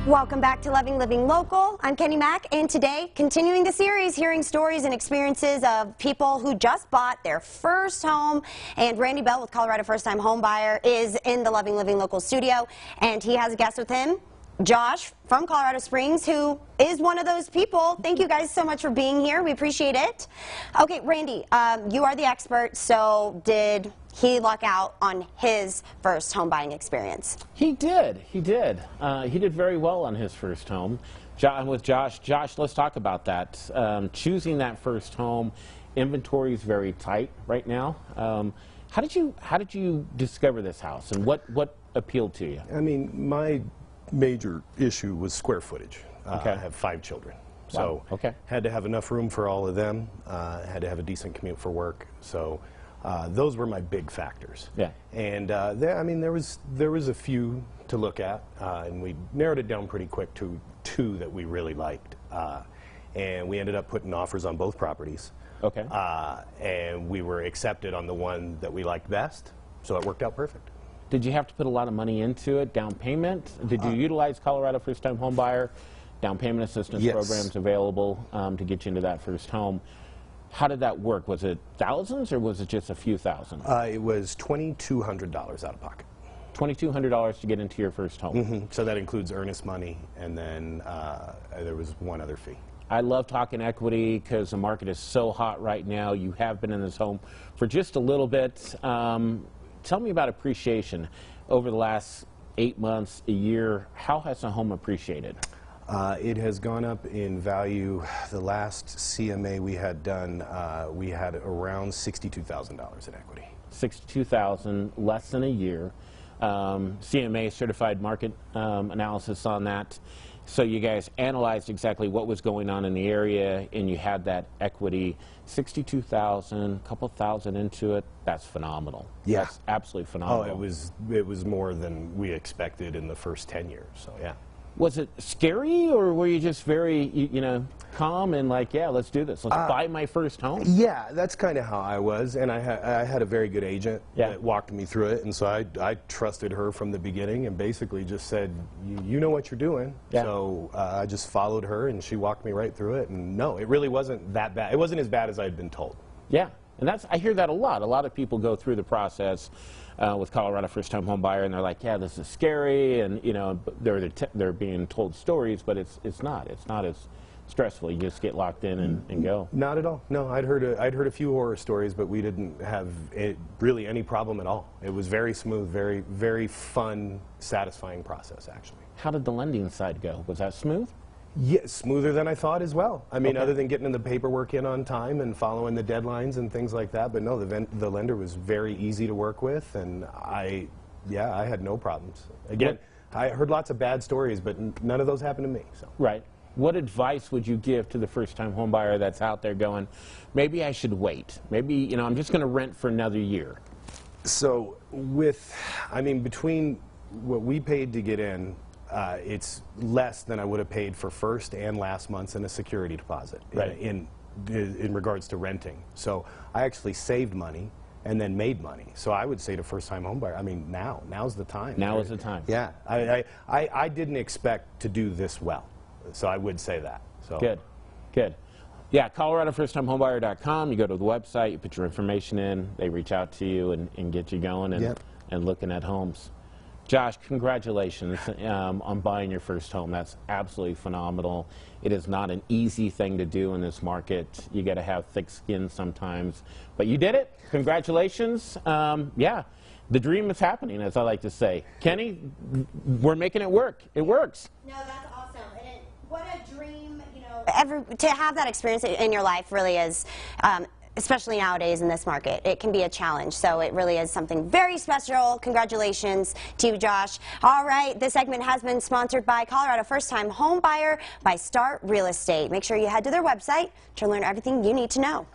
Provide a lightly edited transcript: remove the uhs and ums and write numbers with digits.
Welcome back to Loving Living Local. I'm Kenny Mack, and today, continuing the series, hearing stories and experiences of people who just bought their first home. And Randy Bell with Colorado First Time Home Buyer is in the Loving Living Local studio, and he has a guest with him, Josh from Colorado Springs, who is one of those people. Thank you guys so much for being here. We appreciate it. Okay, Randy, you are the expert, so did he luck out on his first home buying experience? He did. He did. He did very well on his first home. With Josh, let's talk about that. Choosing that first home, inventory is very tight right now. How did you discover this house, and what appealed to you? I mean, my major issue was square footage. Okay. I have 5 children, Wow. so Okay. had to have enough room for all of them. Had to have a decent commute for work, so those were my big factors. Yeah. And there was a few to look at, and we narrowed it down pretty quick to 2 that we really liked, and we ended up putting offers on both properties. Okay. And we were accepted on the one that we liked best, so it worked out perfect. Did you have to put a lot of money into it, down payment? Did you utilize Colorado First Time Home Buyer down payment assistance Yes. programs available to get you into that first home? How did that work? Was it thousands, or was it just a few thousand? It was $2,200 out of pocket. $2,200 to get into your first home. So that includes earnest money, and then there was one other fee. I love talking equity because the market is so hot right now. You have been in this home for just a little bit. Tell me about appreciation over the last 8 months, a year. How has the home appreciated? It has gone up in value. The last CMA we had done, we had around $62,000 in equity. $62,000, less than a year. CMA certified market analysis on that. So you guys analyzed exactly what was going on in the area, and you had that equity. $62,000, a couple thousand into it. That's phenomenal. Yeah. That's absolutely phenomenal. Oh, it was more than we expected in the first 10 years. So yeah. Was it scary, or were you just very, calm and like, yeah, let's do this. Let's buy my first home? Yeah, that's kind of how I was, and I had a very good agent that walked me through it, and so I trusted her from the beginning and basically just said, you know what you're doing. Yeah. So I just followed her, and she walked me right through it, and no, it really wasn't that bad. It wasn't as bad as I'd been told. Yeah, and I hear that a lot. A lot of people go through the process with Colorado First Time Home Buyer, and they're like, yeah, this is scary, and they're being told stories, but it's not as stressful. You just get locked in and go. Not at all. No, I'd heard a few horror stories, but we didn't have really any problem at all. It was very smooth, very, very fun, satisfying process, actually. How did the lending side go? Was that smooth? Yeah, smoother than I thought as well. I mean, other than getting the paperwork in on time and following the deadlines and things like that, but no, the lender was very easy to work with, and I had no problems. Again, I heard lots of bad stories, but none of those happened to me. So. Right. What advice would you give to the first-time home buyer that's out there going, maybe I should wait? Maybe, I'm just going to rent for another year. So between what we paid to get in, it's less than I would have paid for first and last month's in a security deposit in regards to renting. So I actually saved money and then made money. So I would say to first-time home buyer, now's the time. Now is the time. Yeah, I didn't expect to do this well, so I would say that. So. Good. Yeah, ColoradoFirstTimeHomebuyer.com. You go to the website, you put your information in, they reach out to you and get you going and looking at homes. Josh, congratulations on buying your first home. That's absolutely phenomenal. It is not an easy thing to do in this market. You got to have thick skin sometimes, but you did it. Congratulations. Yeah, the dream is happening, as I like to say. Kenny, we're making it work. It works. No, that's awesome. And what a dream, to have that experience in your life really is, especially nowadays in this market, it can be a challenge. So it really is something very special. Congratulations to you, Josh. All right, this segment has been sponsored by Colorado First Time Home Buyer by Start Real Estate. Make sure you head to their website to learn everything you need to know.